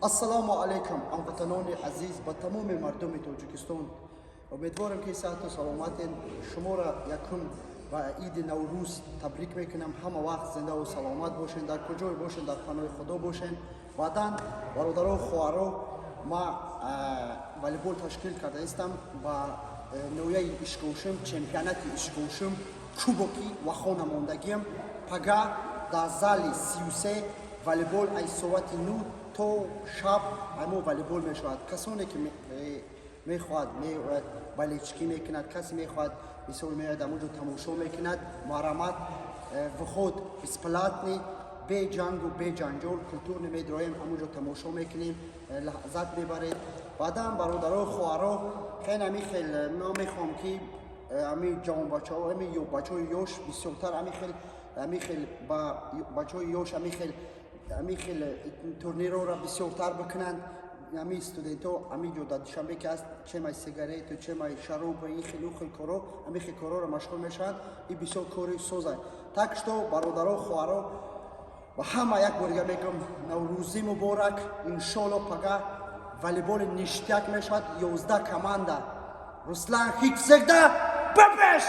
السلام علیکم هموطنان عزیز با تمام مردم تاجیکستان. امیدوارم که صحت و سلامت شما را یکم و عید نوروز تبریک میکنم. همه وقت زنده و سلامت باشین، در کجای باشین، در پناه خدا باشین. بعداً برادران و خواهران، ما والیبال تشکیل کرده استم با نوعی اشکوشم، چمپیونات اشکوشم، کوبکی و خانماندگیم. پگاه در زال 33 والیبال از ساعت 9 تا شب همو والیبال میشود. کسانی که میخواد بالچکی میکند، کسی میخواد مثال میاد همونجا تماشا میکند، محرمت و خود بسپلاتنی به جنگ و به جنجال کلتور نمیدرایم، همونجا تماشا میکنیم، لحظت میبرید. بعدا برادران خواهران خیلی ما میخوام که امی جوان بچه ها، امی بچه های یوش بسیارتر امی خیلی با بچه های یوش امی خیلی تورنیر را بسیارتر بکنند. امی استودنت ها امی جو داد شنبه که است چه مای سیگارت و چه مای شراب و این خیلی کارا امی خیلی کارا را مشغول میشن. این بسیار کاری سوزه. تکشتو برادران خواهران و همه یک بار میگم نوروزی مبارک. انشالله پگاه والیبال نشتیک میشود. 11 کمانده رسلان حفظگده بپش.